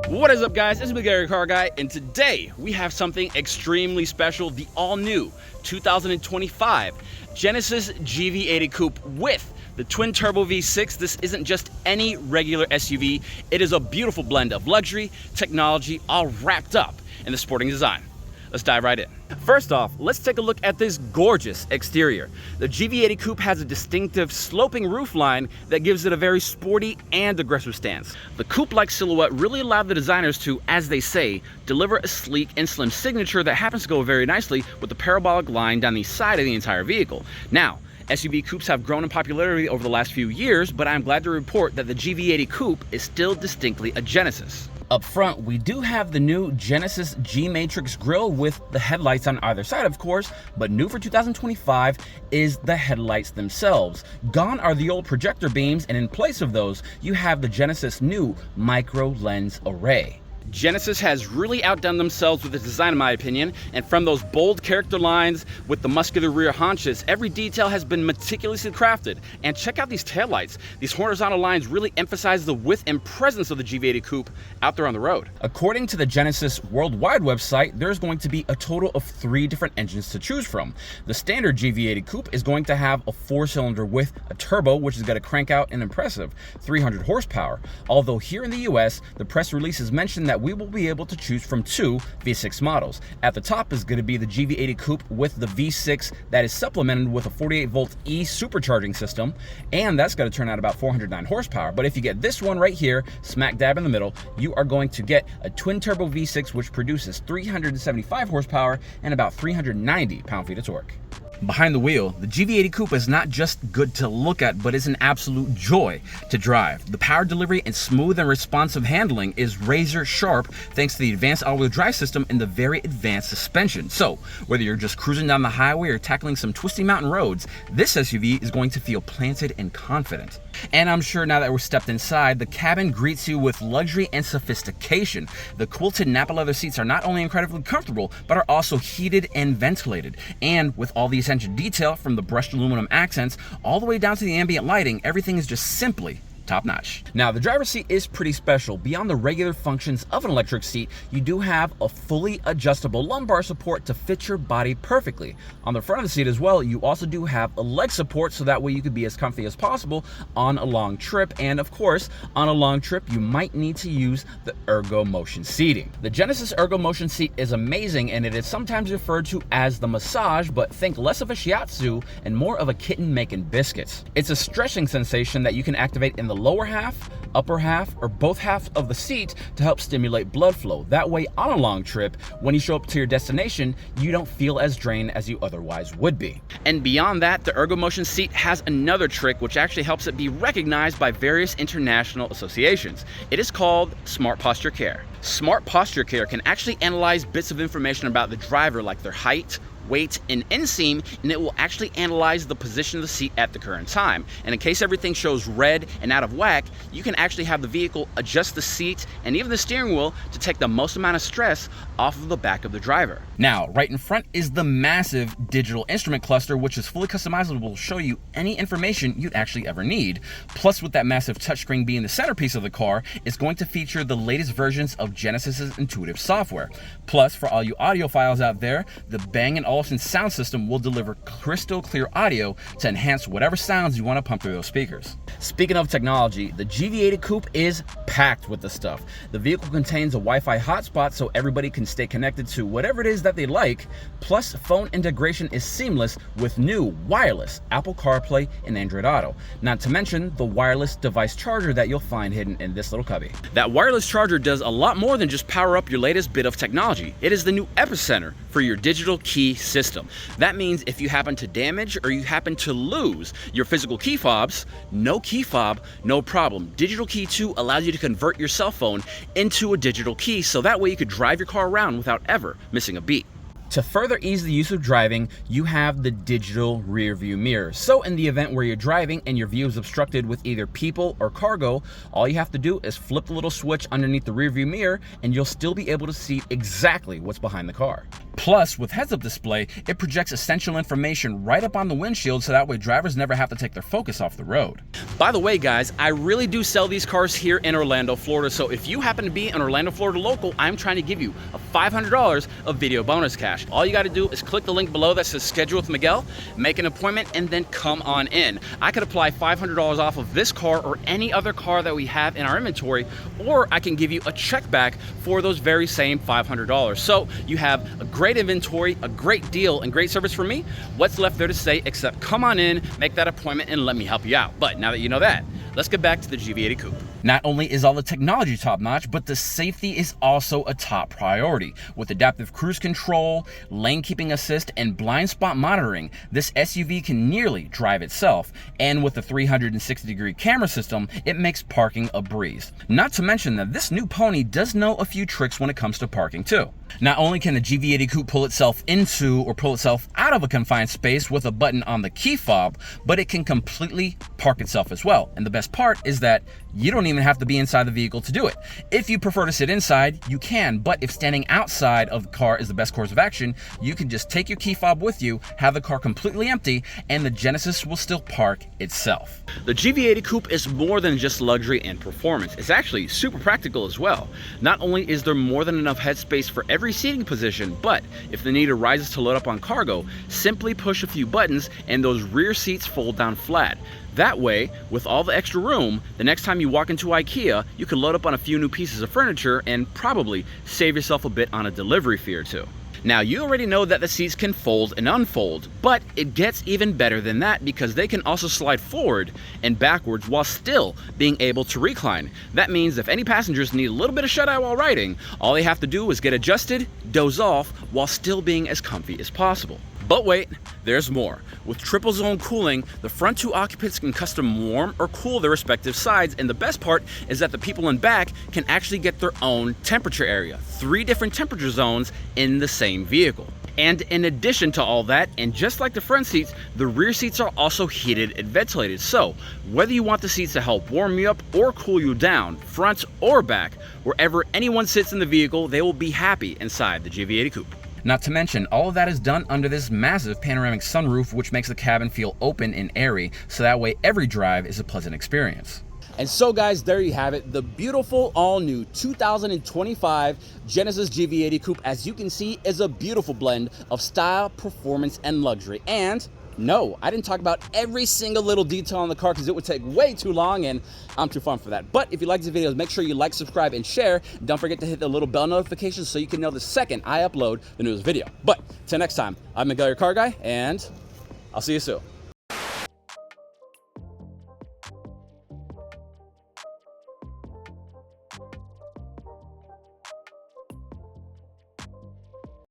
What is up, guys? This is Gary Car Guy, and today we have something extremely special, the all-new 2025 Genesis GV80 Coupe with the twin-turbo V6. This isn't just any regular SUV. It is a beautiful blend of luxury, technology, all wrapped up in the sporting design. Let's dive right in. First off, let's take a look at this gorgeous exterior. The GV80 Coupe has a distinctive sloping roofline that gives it a very sporty and aggressive stance. The coupe-like silhouette really allowed the designers to, as they say, deliver a sleek and slim signature that happens to go very nicely with the parabolic line down the side of the entire vehicle. Now, SUV coupes have grown in popularity over the last few years, but I'm glad to report that the GV80 Coupe is still distinctly a Genesis. Up front, we do have the new Genesis G-Matrix grille with the headlights on either side, of course, but new for 2025 is the headlights themselves. Gone are the old projector beams, and in place of those, you have the Genesis new micro lens array. Genesis has really outdone themselves with its design, in my opinion, and from those bold character lines with the muscular rear haunches, every detail has been meticulously crafted. And check out these taillights. These horizontal lines really emphasize the width and presence of the GV80 Coupe out there on the road. According to the Genesis Worldwide website, there's going to be a total of 3 different engines to choose from. The standard GV80 Coupe is going to have a 4-cylinder with a turbo, which is going to crank out an impressive 300 horsepower. Although here in the US, the press releases mentioned that we will be able to choose from 2 V6 models. At the top is going to be the GV80 Coupe with the V6 that is supplemented with a 48-volt E supercharging system, and that's going to turn out about 409 horsepower. But if you get this one right here, smack dab in the middle, you are going to get a twin-turbo V6 which produces 375 horsepower and about 390 pound-feet of torque. Behind the wheel, the GV80 Coupe is not just good to look at, but is an absolute joy to drive. The power delivery and smooth and responsive handling is razor sharp thanks to the advanced all-wheel drive system and the very advanced suspension. So, whether you're just cruising down the highway or tackling some twisty mountain roads, this SUV is going to feel planted and confident. And I'm sure now that we're stepped inside, the cabin greets you with luxury and sophistication. The quilted Napa leather seats are not only incredibly comfortable, but are also heated and ventilated. And with all the attention detail from the brushed aluminum accents all the way down to the ambient lighting, everything is just simply top-notch. Now, the driver's seat is pretty special. Beyond the regular functions of an electric seat, you do have a fully adjustable lumbar support to fit your body perfectly. On the front of the seat as well, you also do have a leg support, so that way you could be as comfy as possible on a long trip. And of course, on a long trip, you might need to use the Ergo Motion seating. The Genesis Ergo Motion seat is amazing, and it is sometimes referred to as the massage, but think less of a shiatsu and more of a kitten making biscuits. It's a stretching sensation that you can activate in the lower half, upper half, or both halves of the seat to help stimulate blood flow. That way, on a long trip, when you show up to your destination, you don't feel as drained as you otherwise would be. And beyond that, the Ergo Motion seat has another trick which actually helps it be recognized by various international associations. It is called Smart Posture Care. Smart Posture Care can actually analyze bits of information about the driver, like their height, weight, and inseam, and it will actually analyze the position of the seat at the current time. And in case everything shows red and out of whack, you can actually have the vehicle adjust the seat and even the steering wheel to take the most amount of stress off of the back of the driver. Now, right in front is the massive digital instrument cluster, which is fully customizable to show you any information you'd actually ever need. Plus, with that massive touchscreen being the centerpiece of the car, it's going to feature the latest versions of Genesis's intuitive software. Plus, for all you audiophiles out there, the Bang & Olufsen sound system will deliver crystal clear audio to enhance whatever sounds you want to pump through those speakers. Speaking of technology, the GV80 Coupe is packed with the stuff. The vehicle contains a Wi-Fi hotspot so everybody can stay connected to whatever it is that they like. Plus, phone integration is seamless with new wireless Apple CarPlay and Android Auto. Not to mention the wireless device charger that you'll find hidden in this little cubby. That wireless charger does a lot more than just power up your latest bit of technology. It is the new epicenter for your digital key system. That means if you happen to damage or you happen to lose your physical key fobs, no key fob, no problem. Digital Key 2 allows you to convert your cell phone into a digital key, so that way you could drive your car around without ever missing a beat. To further ease the use of driving, you have the digital rear view mirror. So in the event where you're driving and your view is obstructed with either people or cargo, all you have to do is flip the little switch underneath the rear view mirror and you'll still be able to see exactly what's behind the car. Plus, with heads-up display, it projects essential information right up on the windshield so that way drivers never have to take their focus off the road. By the way, guys, I really do sell these cars here in Orlando, Florida, so if you happen to be an Orlando, Florida local, I'm trying to give you a $500 of video bonus cash. All you gotta do is click the link below that says schedule with Miguel, make an appointment, and then come on in. I could apply $500 off of this car or any other car that we have in our inventory, or I can give you a check back for those very same $500. So you have a great inventory, a great deal, and great service from me. What's left there to say except come on in, make that appointment, and let me help you out. But now that you know that, let's get back to the GV80 Coupe. Not only is all the technology top-notch, but the safety is also a top priority. With adaptive cruise control, lane keeping assist, and blind spot monitoring, this SUV can nearly drive itself. And with the 360-degree camera system, it makes parking a breeze. Not to mention that this new pony does know a few tricks when it comes to parking too. Not only can the GV80 Coupe pull itself into or pull itself out of a confined space with a button on the key fob, but it can completely park itself as well. And the best part is that you don't even have to be inside the vehicle to do it. If you prefer to sit inside, you can, but if standing outside of the car is the best course of action, you can just take your key fob with you, have the car completely empty, and the Genesis will still park itself. The GV80 Coupe is more than just luxury and performance. It's actually super practical as well. Not only is there more than enough headspace for every seating position, but if the need arises to load up on cargo, simply push a few buttons and those rear seats fold down flat. That way, with all the extra room, the next time you walk into IKEA, you can load up on a few new pieces of furniture and probably save yourself a bit on a delivery fee or two. Now, you already know that the seats can fold and unfold, but it gets even better than that because they can also slide forward and backwards while still being able to recline. That means if any passengers need a little bit of shut-eye while riding, all they have to do is get adjusted, doze off, while still being as comfy as possible. But wait, there's more. With triple zone cooling, the front two occupants can custom warm or cool their respective sides, and the best part is that the people in back can actually get their own temperature area, 3 different temperature zones in the same vehicle. And in addition to all that, and just like the front seats, the rear seats are also heated and ventilated. So whether you want the seats to help warm you up or cool you down, front or back, wherever anyone sits in the vehicle, they will be happy inside the GV80 Coupe. Not to mention, all of that is done under this massive panoramic sunroof, which makes the cabin feel open and airy, so that way every drive is a pleasant experience. And so guys, there you have it, the beautiful all-new 2025 Genesis GV80 Coupe, as you can see, is a beautiful blend of style, performance, and luxury. And no, I didn't talk about every single little detail on the car because it would take way too long and I'm too fun for that. But if you like these videos, make sure you like, subscribe, and share. Don't forget to hit the little bell notification so you can know the second I upload the newest video. But till next time, I'm Miguel, your car guy, and I'll see you soon.